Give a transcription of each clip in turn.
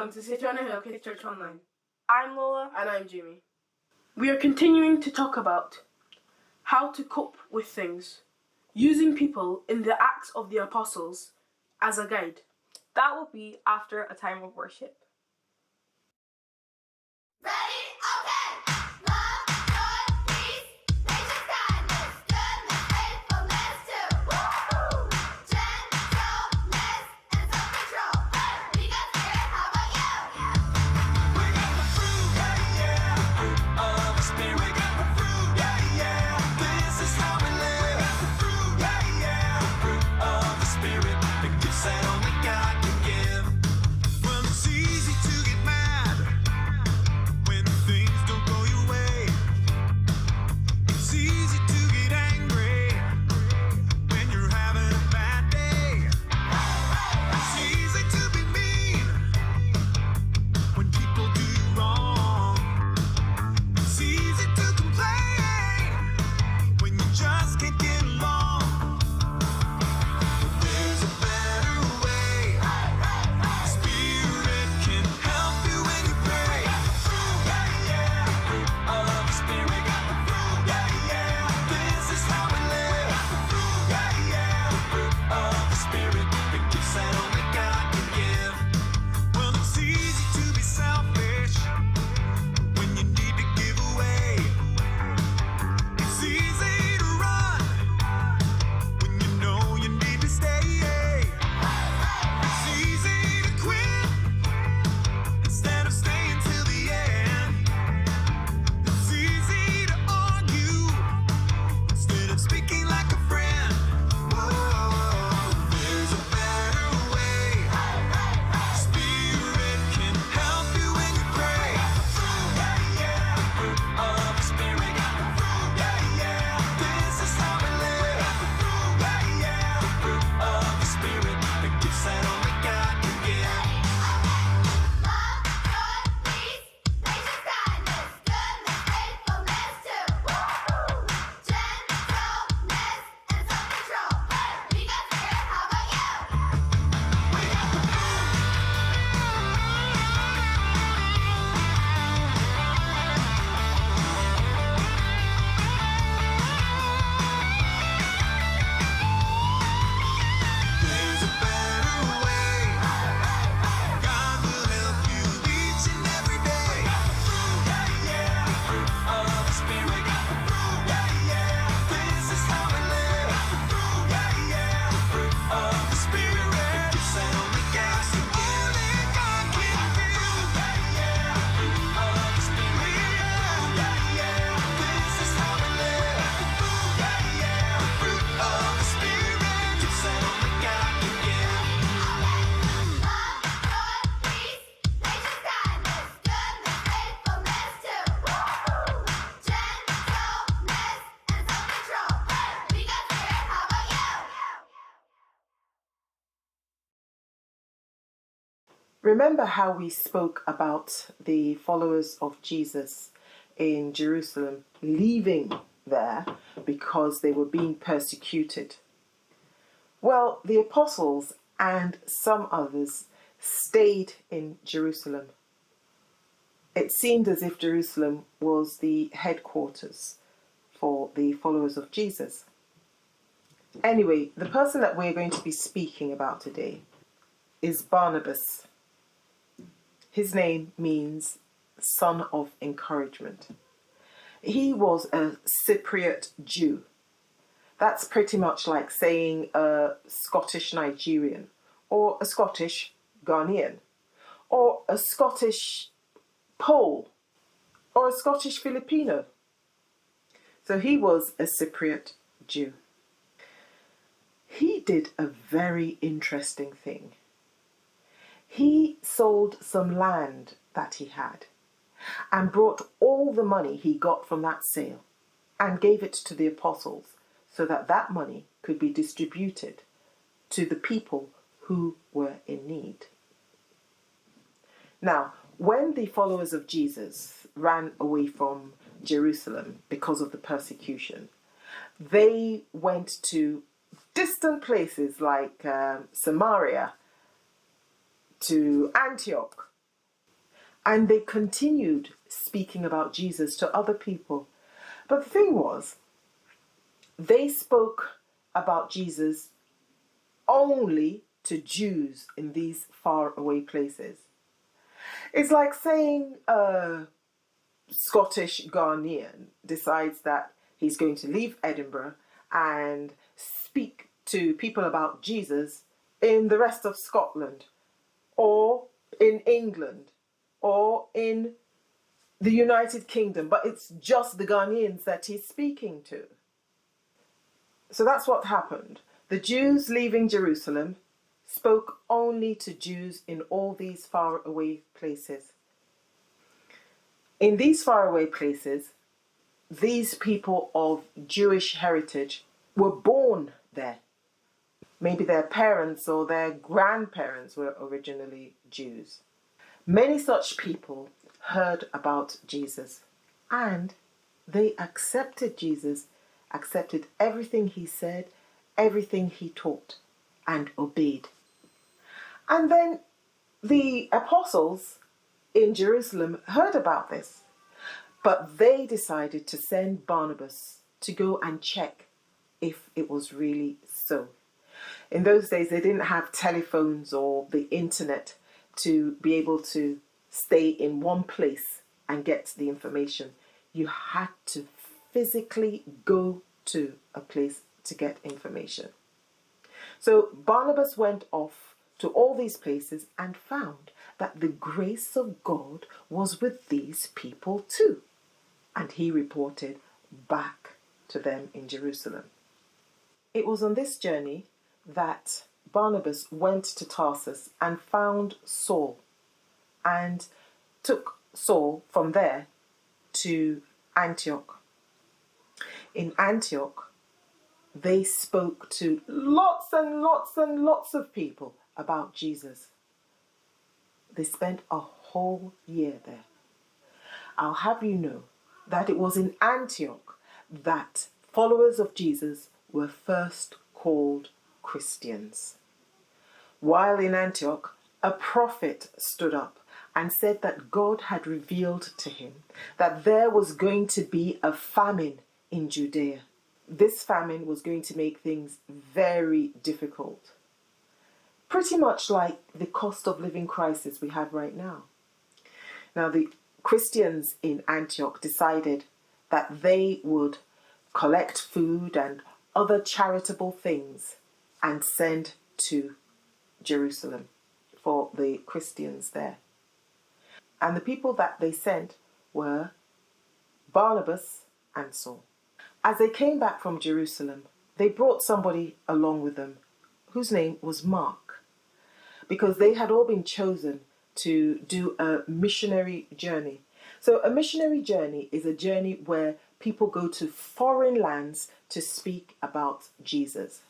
Welcome to City on a Hill Kids Church Online. I'm Lola. And I'm Jimmy. We are continuing to talk about how to cope with things, using people in the Acts of the Apostles as a guide. That will be after a time of worship. Ready? Okay! Love, joy, peace, patience, kindness, goodness, faithfulness, too. Woo! Gentleness and self-control. We got spirit, how about you? We got the fruit, yeah, fruit of the spirit. We got the fruit, yeah, this is how we live. The fruit, yeah, fruit of the spirit. The gifts that only God can give. Well, it's easy to get mad when things don't go your way. It's easy to get angry when you're having a bad day. It's easy to be mean when people do you wrong. It's easy to complain when you just can't get along. But there's a better way. Spirit can help you when you pray. Fruit, of the spirit. Fruit, this is how we live. Fruit, of the spirit. The gifts that only God can give. Well, it's easy to be selfish when you need to give away. It's easy to run when you know you need to stay. It's easy to quit instead of staying till the end. It's easy to argue instead of speaking like a friend. Whoa, there's a better way. Spirit can help you when you pray. Fruit of the spirit. This is how we live. Fruit of the spirit. The gifts that only God can give. Love, joy, peace, patience, kindness, goodness, faithfulness, too. Woo! Gentleness and self-control. We got spirit, how about you? We got the There's a better way. God will help you each and every day. Fruit of the spirit. This is how we live. Fruit of the spirit. Gifts that only God can give. Fruit of the spirit. This is how we live. Fruit of the spirit. Gifts that only God can give. Love, joy, peace, patience, kindness, goodness, faithfulness, too. Woo! Gentleness and self-control. We got spirit, how about you? Remember how we spoke about the followers of Jesus in Jerusalem leaving there because they were being persecuted? Well, the apostles and some others stayed in Jerusalem. It seemed as if Jerusalem was the headquarters for the followers of Jesus. Anyway, the person that we're going to be speaking about today is Barnabas. His name means son of encouragement. He was a Cypriot Jew. That's pretty much like saying a Scottish Nigerian, or a Scottish Ghanaian, or a Scottish Pole, or a Scottish Filipino. So he was a Cypriot Jew. He did a very interesting thing. He sold some land that he had and brought all the money he got from that sale and gave it to the apostles so that that money could be distributed to the people who were in need. Now, when the followers of Jesus ran away from Jerusalem because of the persecution, they went to distant places like Samaria, to Antioch, And they continued speaking about Jesus to other people. But the thing was, they spoke about Jesus only to Jews in these faraway places. It's like saying a Scottish Ghanaian decides that he's going to leave Edinburgh and speak to people about Jesus in the rest of Scotland, or in England, or in the United Kingdom, but it's just the Ghanaians that he's speaking to. So that's what happened. The Jews leaving Jerusalem spoke only to Jews in all these faraway places. In these faraway places, these people of Jewish heritage were born there. Maybe their parents or their grandparents were originally Jews. Many such people heard about Jesus, and they accepted Jesus, accepted everything he said, everything he taught, and obeyed. And then the apostles in Jerusalem heard about this, but they decided to send Barnabas to go and check if it was really so. In those days, they didn't have telephones or the internet to be able to stay in one place and get the information. You had to physically go to a place to get information. So Barnabas went off to all these places and found that the grace of God was with these people too. And he reported back to them in Jerusalem. It was on this journey that Barnabas went to Tarsus and found Saul and took Saul from there to Antioch. In Antioch, they spoke to lots and lots and lots of people about Jesus. They spent a whole year there. I'll have you know that it was in Antioch that followers of Jesus were first called Christians. While in Antioch, a prophet stood up and said that God had revealed to him that there was going to be a famine in Judea. This famine was going to make things very difficult. Pretty much like the cost of living crisis we have right now. Now, the Christians in Antioch decided that they would collect food and other charitable things and send to Jerusalem for the Christians there. And the people that they sent were Barnabas and Saul. As they came back from Jerusalem, they brought somebody along with them whose name was Mark, because they had all been chosen to do a missionary journey. So a missionary journey is a journey where people go to foreign lands to speak about Jesus.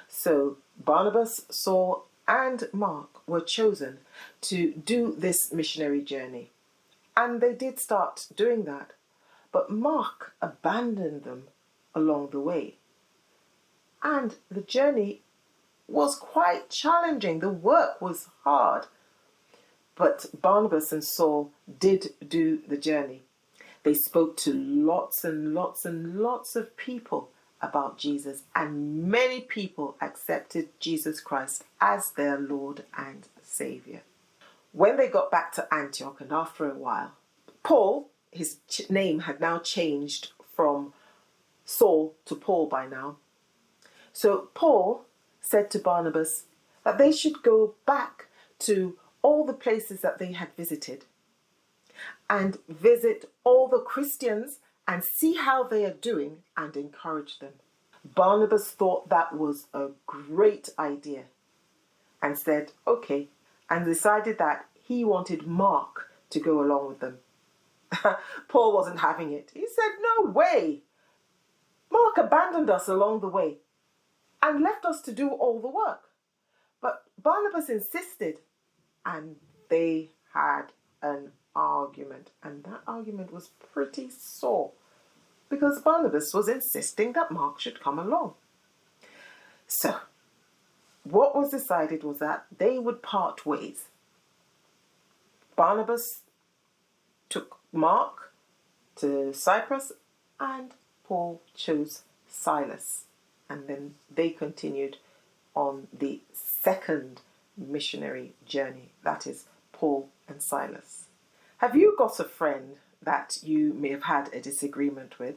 So Barnabas, Saul, and Mark were chosen to do this missionary journey. And they did start doing that. But Mark abandoned them along the way. And the journey was quite challenging. The work was hard. But Barnabas and Saul did do the journey. They spoke to lots and lots and lots of people about Jesus, and many people accepted Jesus Christ as their Lord and Saviour. When they got back to Antioch, and after a while, Paul, his name had now changed from Saul to Paul by now. So Paul said to Barnabas that they should go back to all the places that they had visited and visit all the Christians and see how they are doing and encourage them. Barnabas thought that was a great idea and said, okay, and decided that he wanted Mark to go along with them. Paul wasn't having it. He said, no way. Mark abandoned us along the way and left us to do all the work. But Barnabas insisted, and they had an argument. And that argument was pretty sore, because Barnabas was insisting that Mark should come along. So, what was decided was that they would part ways. Barnabas took Mark to Cyprus, and Paul chose Silas. And then they continued on the second missionary journey. That is Paul and Silas. Have you got a friend that you may have had a disagreement with?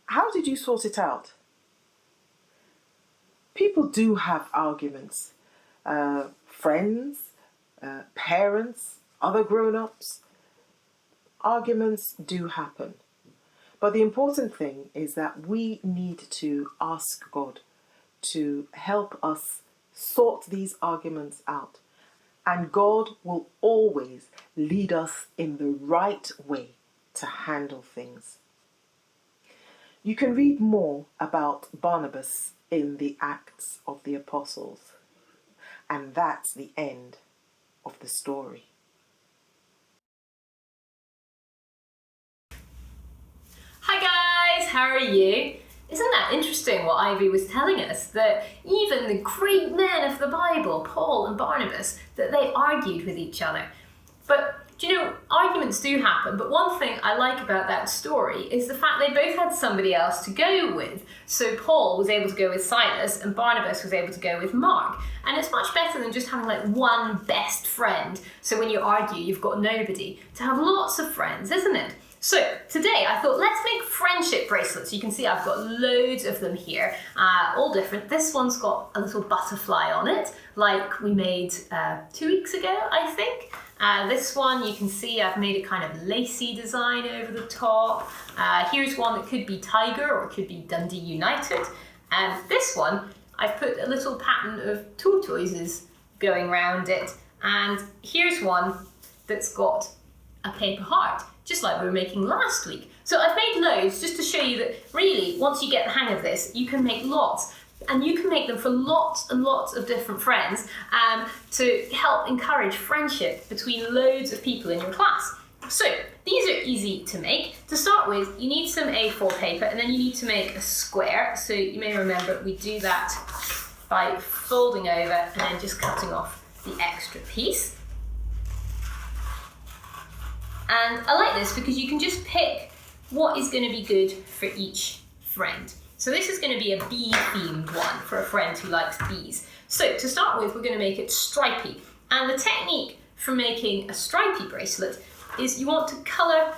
How did you sort it out? People do have arguments. Friends, parents, other grown-ups. Arguments do happen. But the important thing is that we need to ask God to help us sort these arguments out. And God will always lead us in the right way to handle things. You can read more about Barnabas in the Acts of the Apostles. And that's the end of the story. Hi guys, how are you? Isn't that interesting what Ivy was telling us? That even the great men of the Bible, Paul and Barnabas, that they argued with each other. But do you know, arguments do happen, but one thing I like about that story is the fact they both had somebody else to go with. So Paul was able to go with Silas and Barnabas was able to go with Mark. And it's much better than just having like one best friend. So when you argue, you've got nobody. To have lots of friends, isn't it? So today I thought let's make friendship bracelets. You can see I've got loads of them here, all different. This one's got a little butterfly on it, like we made 2 weeks ago, I think. This one you can see I've made a kind of lacy design over the top. Here's one that could be Tiger or it could be Dundee United. And this one I've put a little pattern of tortoises going around it. And here's one that's got a paper heart, just like we were making last week. So I've made loads just to show you that really, once you get the hang of this, you can make lots. And you can make them for lots and lots of different friends to help encourage friendship between loads of people in your class. So these are easy to make. To start with, you need some A4 paper and then you need to make a square. So you may remember we do that by folding over and then just cutting off the extra piece. And I like this because you can just pick what is going to be good for each friend. So this is going to be a bee-themed one for a friend who likes bees. So to start with, we're going to make it stripy. And the technique for making a stripy bracelet is you want to colour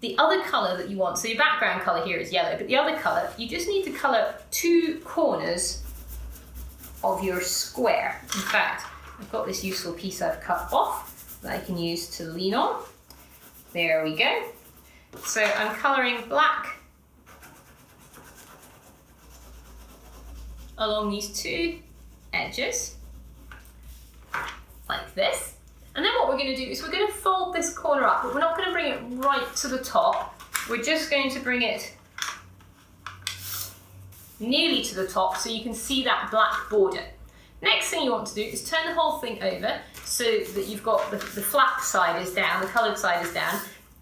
the other colour that you want. So your background colour here is yellow, but the other colour, you just need to colour 2 corners of your square. In fact, I've got this useful piece I've cut off that I can use to lean on. There we go. So I'm colouring black along these 2 edges, like this. And then what we're going to do is we're going to fold this corner up, but we're not going to bring it right to the top. We're just going to bring it nearly to the top so you can see that black border. Next thing you want to do is turn the whole thing over so that you've got the flat side is down, the coloured side is down,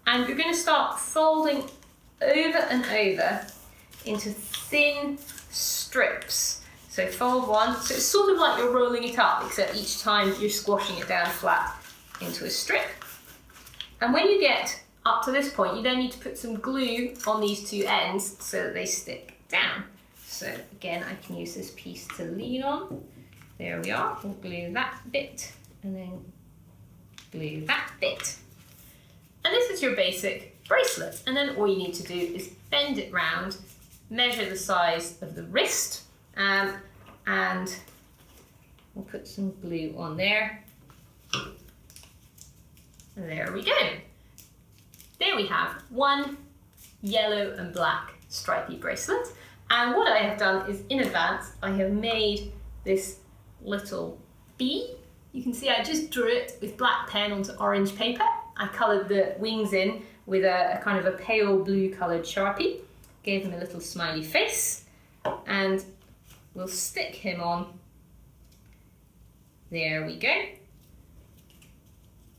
and you're going to start folding over and over into thin strips. So fold one, so it's sort of like you're rolling it up, except each time you're squashing it down flat into a strip. And when you get up to this point, you then need to put some glue on these 2 ends so that they stick down. So again, I can use this piece to lean on. There we are, we'll glue that bit and then glue that bit. And this is your basic bracelet. And then all you need to do is bend it round, measure the size of the wrist, and we'll put some glue on there. And there we go. There we have one yellow and black stripy bracelet. And what I have done is in advance, I have made this little bee. You can see I just drew it with black pen onto orange paper. I coloured the wings in with a kind of a pale blue coloured Sharpie. Gave him a little smiley face. And we'll stick him on. There we go.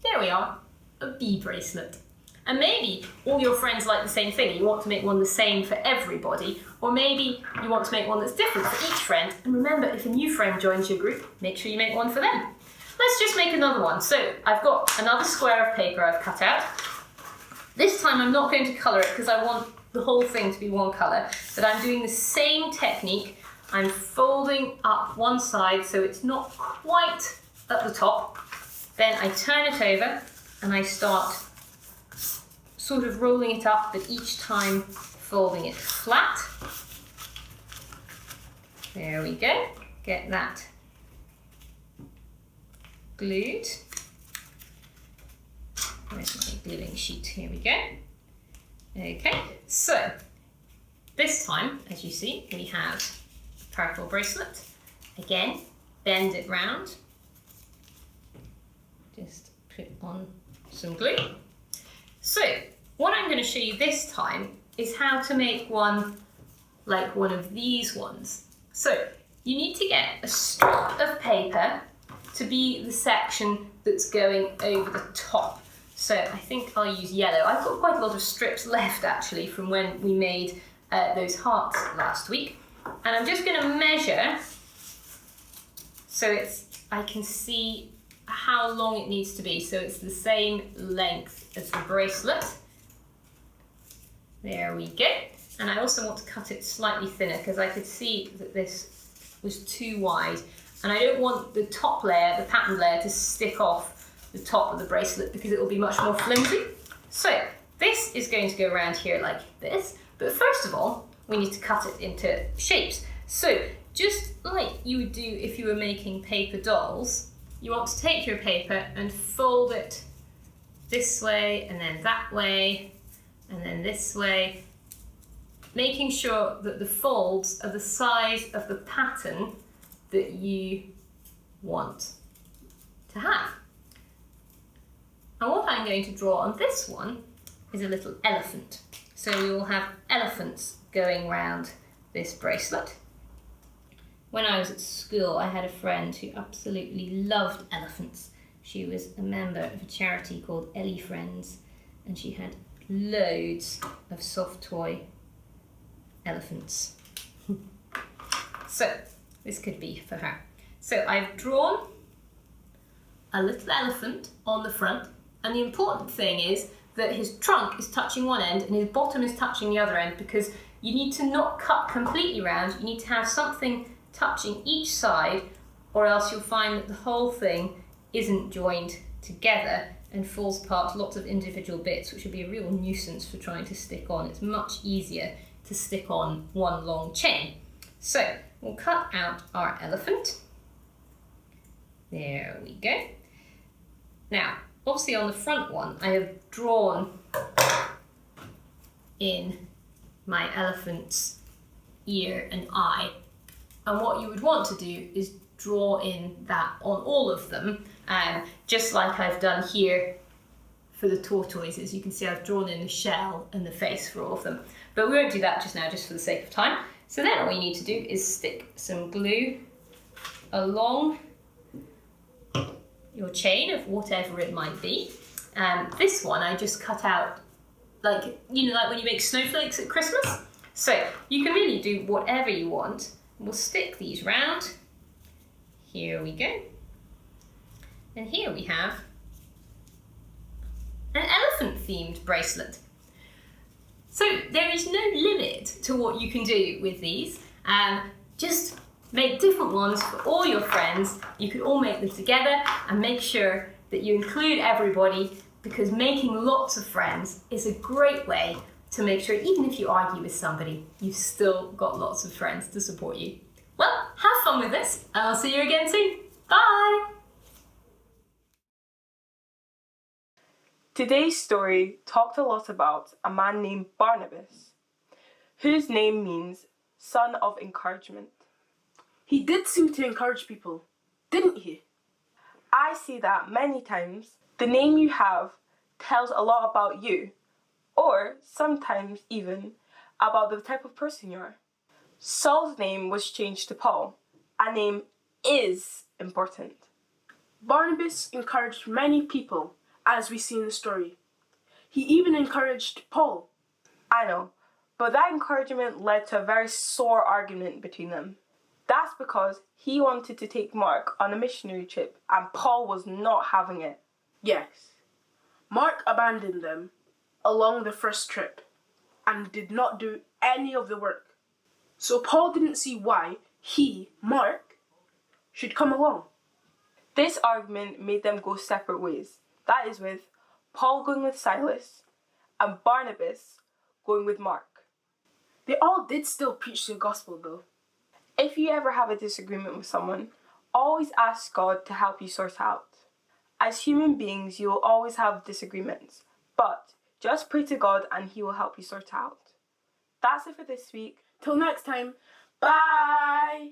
There we are, a bee bracelet. And maybe all your friends like the same thing. You want to make one the same for everybody. Or maybe you want to make one that's different for each friend. And remember, if a new friend joins your group, make sure you make one for them. Let's just make another one. So I've got another square of paper I've cut out. This time I'm not going to colour it because I want the whole thing to be one colour, but I'm doing the same technique. I'm folding up one side so it's not quite at the top. Then I turn it over and I start sort of rolling it up, but each time folding it flat. There we go. Get that glued. Where's my gluing sheet? Here we go. Okay, so this time, as you see, we have a purple bracelet. Again, bend it round. Just put on some glue. So, what I'm going to show you this time is how to make one like one of these ones. So, you need to get a strip of paper to be the section that's going over the top. So I think I'll use yellow. I've got quite a lot of strips left actually from when we made those hearts last week. And I'm just going to measure so I can see how long it needs to be. So it's the same length as the bracelet. There we go. And I also want to cut it slightly thinner because I could see that this was too wide. And I don't want the top layer, the pattern layer, to stick off the top of the bracelet because it will be much more flimsy. So this is going to go around here like this, but first of all we need to cut it into shapes. So just like you would do if you were making paper dolls, you want to take your paper and fold it this way and then that way and then this way, making sure that the folds are the size of the pattern that you want to have. And what I'm going to draw on this one is a little elephant. So we will have elephants going round this bracelet. When I was at school, I had a friend who absolutely loved elephants. She was a member of a charity called Ellie Friends, and she had loads of soft toy elephants. So this could be for her. So I've drawn a little elephant on the front. And the important thing is that his trunk is touching one end and his bottom is touching the other end, because you need to not cut completely round, you need to have something touching each side, or else you'll find that the whole thing isn't joined together and falls apart to lots of individual bits, which would be a real nuisance for trying to stick on. It's much easier to stick on one long chain. So we'll cut out our elephant. There we go. Now, obviously on the front one, I have drawn in my elephant's ear and eye. And what you would want to do is draw in that on all of them, just like I've done here for the tortoises. You can see I've drawn in the shell and the face for all of them. But we won't do that just now, just for the sake of time. So then all you need to do is stick some glue along your chain of whatever it might be. This one I just cut out like when you make snowflakes at Christmas. So you can really do whatever you want. We'll stick these round. Here we go. And here we have an elephant themed bracelet. So there is no limit to what you can do with these. Just make different ones for all your friends. You can all make them together and make sure that you include everybody, because making lots of friends is a great way to make sure even if you argue with somebody, you've still got lots of friends to support you. Well, have fun with this, and I'll see you again soon. Bye! Today's story talked a lot about a man named Barnabas, whose name means son of encouragement. He did seem to encourage people, didn't he? I see that many times the name you have tells a lot about you, or sometimes even about the type of person you are. Saul's name was changed to Paul. A name is important. Barnabas encouraged many people, as we see in the story. He even encouraged Paul. I know, but that encouragement led to a very sore argument between them. That's because he wanted to take Mark on a missionary trip and Paul was not having it. Yes, Mark abandoned them along the first trip and did not do any of the work. So Paul didn't see why he, Mark, should come along. This argument made them go separate ways. That is, with Paul going with Silas and Barnabas going with Mark. They all did still preach the gospel though. If you ever have a disagreement with someone, always ask God to help you sort it out. As human beings, you will always have disagreements, but just pray to God and He will help you sort it out. That's it for this week. Till next time, bye!